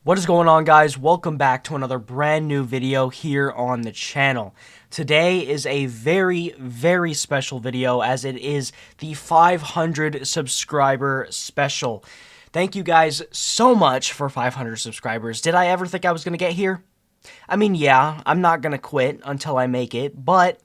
What is going on, guys? Welcome back to another brand new video here on the channel. Today is a very special video as it is the 500 subscriber special. Thank you guys so much for 500 subscribers. Did I ever think I was going to get here? I mean, yeah, I'm not going to quit until I make it, but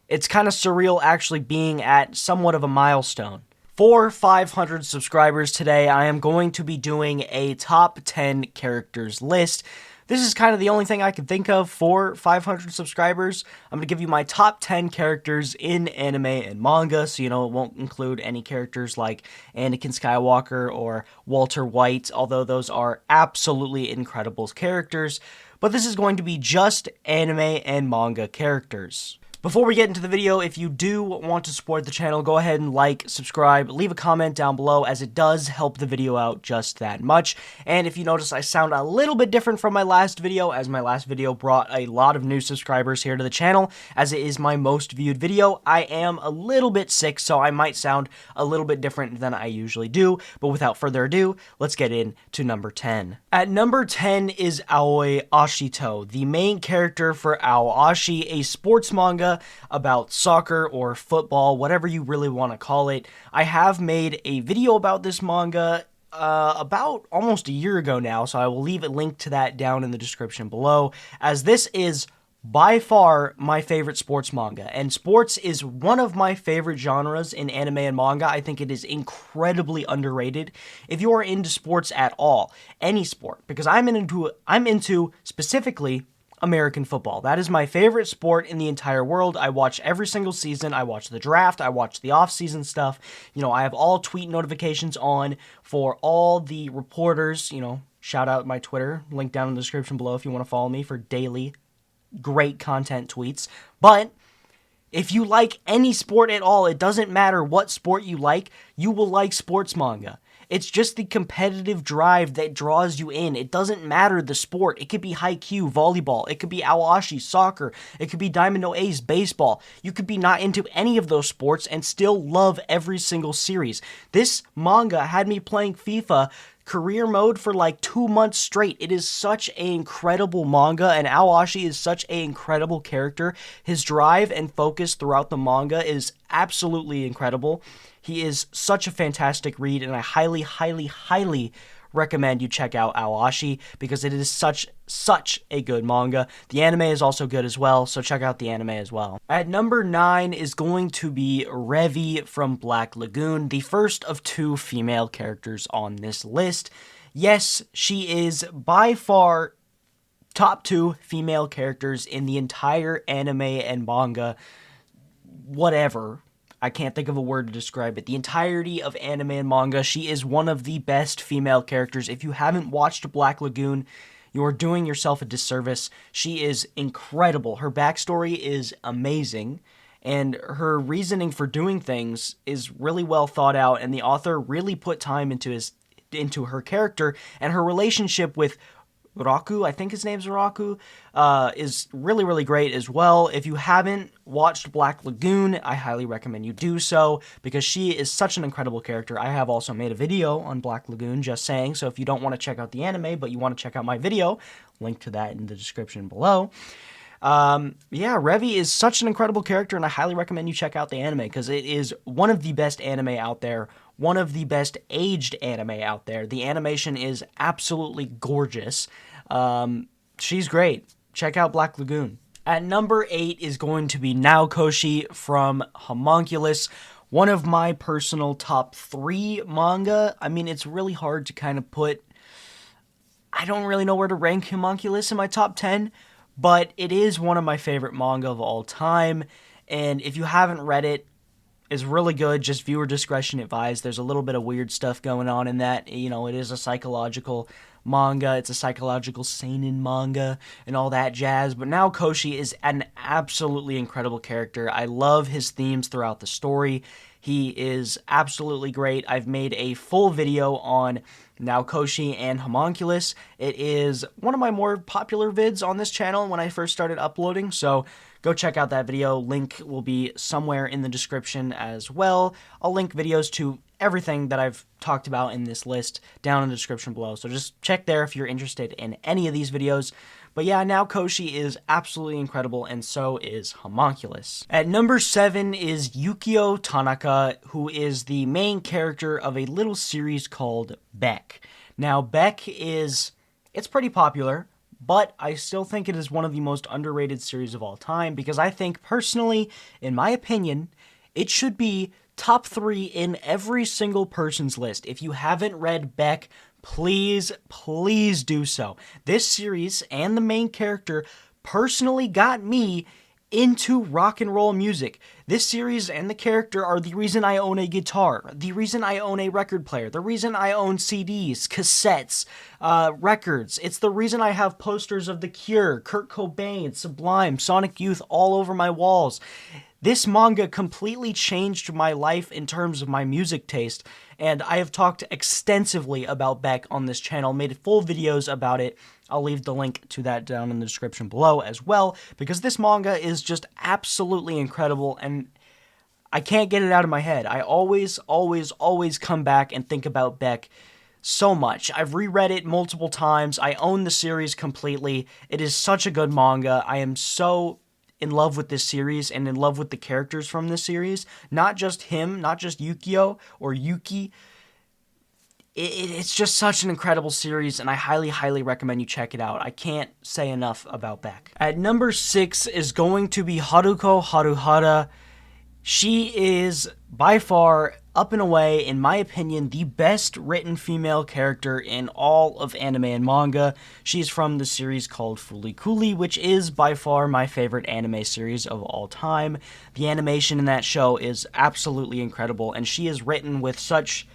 it's kind of surreal actually being at somewhat of a milestone. For 500 subscribers today, I am going to be doing a top 10 characters list. This is kind of the only thing I can think of for 500 subscribers. I'm going to give you my top 10 characters in anime and manga, so it won't include any characters like Anakin Skywalker or Walter White, although those are absolutely incredible characters. But this is going to be just anime and manga characters. Before we get into the video, if you do want to support the channel, go ahead and like, subscribe, leave a comment down below as it does help the video out just that much. And if you notice, I sound a little bit different from my last video, as my last video brought a lot of new subscribers here to the channel, as it is my most viewed video. I am a little bit sick, so I might sound a little bit different than I usually do. But without further ado, let's get into number 10. At number 10 is Aoi Ashito, the main character for Aoashi, a sports manga about soccer or football, whatever you really want to call it. I have made a video about this manga about almost a year ago now, so I will leave a link to that down in the description below, as this is by far my favorite sports manga, and sports is one of my favorite genres in anime and manga. I think it is incredibly underrated. If you are into sports at all, any sport, because I'm into specifically American football. That is my favorite sport in the entire world. I watch every single season. I watch the draft. I watch the off-season stuff. I have all tweet notifications on for all the reporters. Shout out my Twitter, link down in the description below if you want to follow me for daily great content tweets. But if you like any sport at all, it doesn't matter what sport you like, you will like sports manga. It's just the competitive drive that draws you in. It doesn't matter the sport. It could be Haikyuu, volleyball. It could be Aoashi, soccer. It could be Diamond no Ace, baseball. You could be not into any of those sports and still love every single series. This manga had me playing FIFA career mode for like 2 months straight. It is such an incredible manga, and Aoashi is such an incredible character. His drive and focus throughout the manga is absolutely incredible. He is such a fantastic read, and I highly recommend you check out Aoashi because it is such a good manga. The anime is also good as well, so check out the anime as well. At number 9 is going to be Revi from Black Lagoon, the first of 2 female characters on this list. Yes, she is by far top 2 female characters in the entire anime and manga, whatever. I can't think of a word to describe it. The entirety of anime and manga, she is one of the best female characters. If you haven't watched Black Lagoon, you are doing yourself a disservice. She is incredible. Her backstory is amazing, and her reasoning for doing things is really well thought out, and the author really put time into her character, and her relationship with Raku, I think his name's Raku, is really great as well. If you haven't watched Black Lagoon, I highly recommend you do so, because she is such an incredible character. I have also made a video on Black Lagoon, just saying, so if you don't want to check out the anime, but you want to check out my video, link to that in the description below. Yeah, Revi is such an incredible character, and I highly recommend you check out the anime, because it is one of the best anime out there, one of the best aged anime out there. The animation is absolutely gorgeous. She's great. Check out Black Lagoon. At number 8 is going to be Naokoshi from Homunculus, one of my personal top 3 manga. I mean, it's really hard to kind of put... I don't really know where to rank Homunculus in my top 10, but it is one of my favorite manga of all time, and if you haven't read it, it's really good. Just viewer discretion advised. There's a little bit of weird stuff going on in that. It is a psychological manga. It's a psychological seinen manga and all that jazz. But Naokoshi is an absolutely incredible character. I love his themes throughout the story. He is absolutely great. I've made a full video on Naokoshi and Homunculus. It is one of my more popular vids on this channel when I first started uploading, so go check out that video. Link will be somewhere in the description as well. I'll link videos to everything that I've talked about in this list down in the description below. So just check there if you're interested in any of these videos. But yeah, now Koshi is absolutely incredible, and so is Homunculus. At number 7 is Yukio Tanaka, who is the main character of a little series called Beck. Now, Beck it's pretty popular, but I still think it is one of the most underrated series of all time, because I think, personally, in my opinion, it should be top 3 in every single person's list. If you haven't read Beck, please do so. This series and the main character personally got me into rock and roll music. This series and the character are the reason I own a guitar, the reason I own a record player, the reason I own CDs, cassettes, records. It's the reason I have posters of The Cure, Kurt Cobain, Sublime, Sonic Youth all over my walls. This manga completely changed my life in terms of my music taste, and I have talked extensively about Beck on this channel, made full videos about it. I'll leave the link to that down in the description below as well, because this manga is just absolutely incredible, and I can't get it out of my head. I always come back and think about Beck so much. I've reread it multiple times. I own the series completely. It is such a good manga. I am so in love with this series and in love with the characters from this series. Not just him, not just Yukio or Yuki. It's just such an incredible series, and I highly recommend you check it out. I can't say enough about Beck. At number 6 is going to be Haruko Haruhara. She is, by far, up and away, in my opinion, the best written female character in all of anime and manga. She's from the series called Fooly Cooly, which is by far my favorite anime series of all time. The animation in that show is absolutely incredible, and she is written with such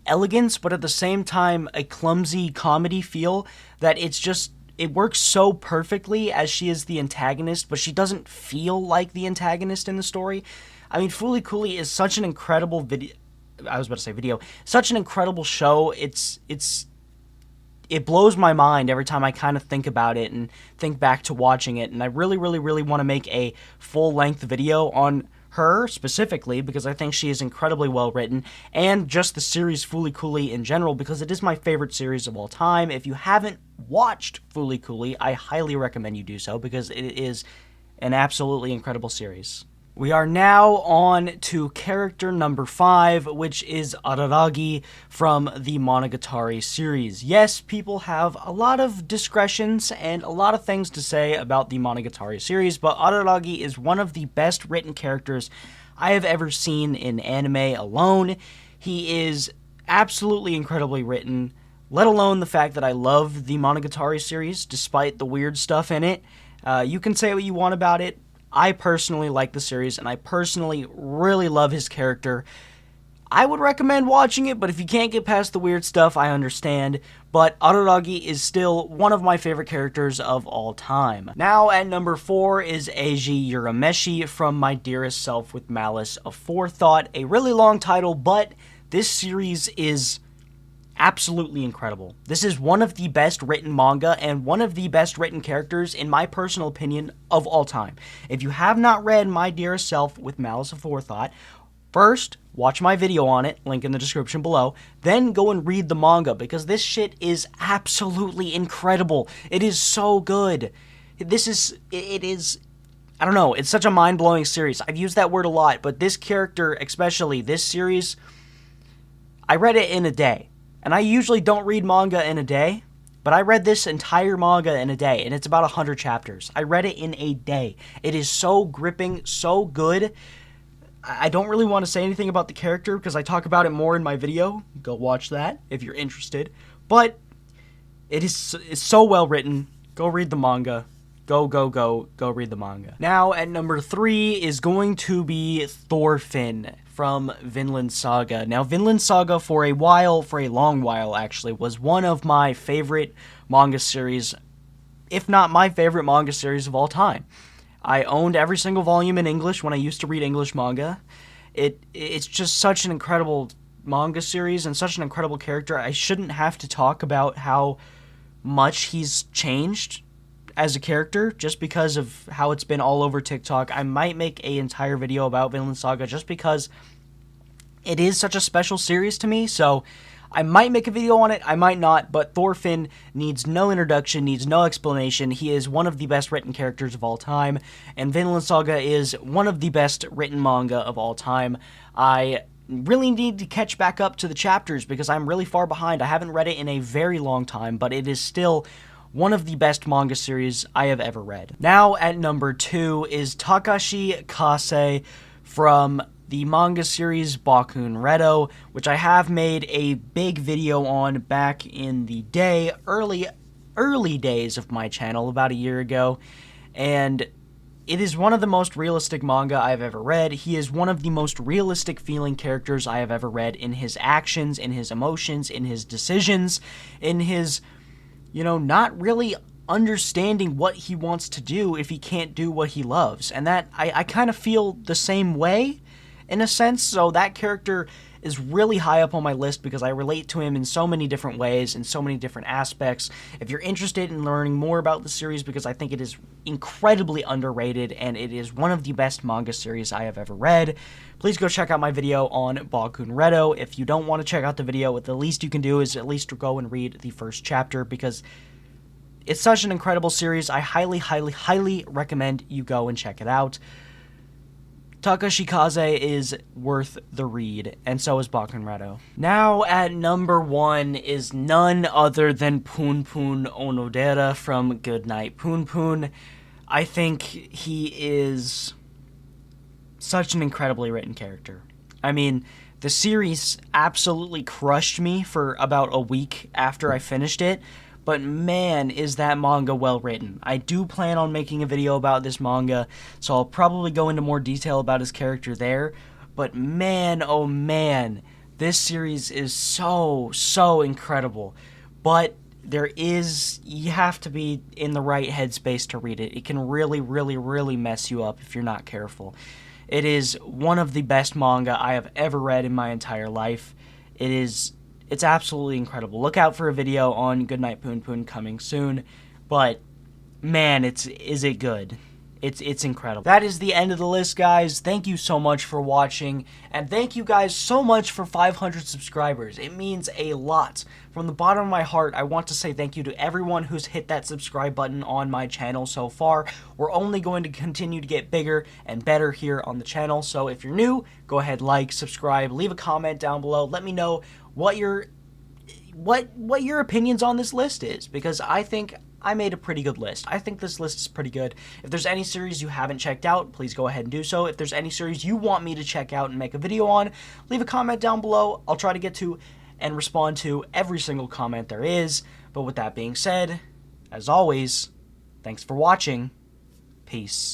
elegance, but at the same time a clumsy comedy feel that it works so perfectly, as she is the antagonist, but she doesn't feel like the antagonist in the story. I mean, Fooly Cooly is such an incredible such an incredible show. It blows my mind every time I kind of think about it and think back to watching it, and I really want to make a full-length video on her specifically, because I think she is incredibly well written, and just the series Fooly Cooly in general, because it is my favorite series of all time. If you haven't watched Fooly Cooly, I highly recommend you do so, because it is an absolutely incredible series. We are now on to character number 5, which is Araragi from the Monogatari series. Yes, people have a lot of discretions and a lot of things to say about the Monogatari series, but Araragi is one of the best written characters I have ever seen in anime alone. He is absolutely incredibly written, let alone the fact that I love the Monogatari series, despite the weird stuff in it. You can say what you want about it. I personally like the series, and I personally really love his character. I would recommend watching it, but if you can't get past the weird stuff, I understand. But Araragi is still one of my favorite characters of all time. Now at number 4 is Eiji Urameshi from My Dearest Self with Malice Aforethought. A really long title, but this series is absolutely incredible. This is one of the best written manga and one of the best written characters, in my personal opinion, of all time. If you have not read My Dearest Self with Malice Aforethought, first, watch my video on it, link in the description below, then go and read the manga, because this shit is absolutely incredible. It is so good. It is, I don't know, it's such a mind-blowing series. I've used that word a lot, but this character, especially this series, I read it in a day. And I usually don't read manga in a day, but I read this entire manga in a day, and it's about 100 chapters. I read it in a day. It is so gripping, so good. I don't really want to say anything about the character, because I talk about it more in my video. Go watch that if you're interested. But it's so well written. Go read the manga. Go read the manga. Now, at number 3 is going to be Thorfinn from Vinland Saga. Now, Vinland Saga, for a long while actually, was one of my favorite manga series, if not my favorite manga series of all time. I owned every single volume in English when I used to read English manga. It's just such an incredible manga series and such an incredible character. I shouldn't have to talk about how much he's changed as a character, just because of how it's been all over TikTok. I might make an entire video about Vinland Saga, just because it is such a special series to me, so I might make a video on it, I might not, but Thorfinn needs no introduction, needs no explanation. He is one of the best written characters of all time, and Vinland Saga is one of the best written manga of all time. I really need to catch back up to the chapters because I'm really far behind. I haven't read it in a very long time, but it is still one of the best manga series I have ever read. Now at number 2 is Takashi Kase from the manga series Bakun Redo, which I have made a big video on back in the day, early days of my channel, about a year ago, and it is one of the most realistic manga I've ever read. He is one of the most realistic feeling characters I have ever read in his actions, in his emotions, in his decisions, in his, not really understanding what he wants to do if he can't do what he loves. And that, I kind of feel the same way, in a sense, so that character is really high up on my list because I relate to him in so many different ways, in so many different aspects. If you're interested in learning more about the series, because I think it is incredibly underrated and it is one of the best manga series I have ever read, please go check out my video on Bakun Redo. If you don't want to check out the video, the least you can do is at least go and read the first chapter because it's such an incredible series. I highly, highly, highly recommend you go and check it out. Takashi Kase is worth the read, and so is Bakun Redo. Now at number 1 is none other than Punpun Onodera from Goodnight Punpun. I think he is such an incredibly written character. I mean, the series absolutely crushed me for about a week after I finished it, but man, is that manga well written. I do plan on making a video about this manga, so I'll probably go into more detail about his character there, but man, oh man, this series is so incredible. But you have to be in the right headspace to read it. It can really mess you up if you're not careful. It is one of the best manga I have ever read in my entire life. It's absolutely incredible. Look out for a video on Goodnight Punpun coming soon, but man, is it good. It's incredible. That is the end of the list, guys. Thank you so much for watching, and thank you guys so much for 500 subscribers. It means a lot. From the bottom of my heart, I want to say thank you to everyone who's hit that subscribe button on my channel so far. We're only going to continue to get bigger and better here on the channel, so if you're new, go ahead, like, subscribe, leave a comment down below. Let me know what your opinions on this list is, because I think I made a pretty good list. I think this list is pretty good. If there's any series you haven't checked out, please go ahead and do so. If there's any series you want me to check out and make a video on, leave a comment down below. I'll try to get to and respond to every single comment there is. But with that being said, as always, thanks for watching. Peace.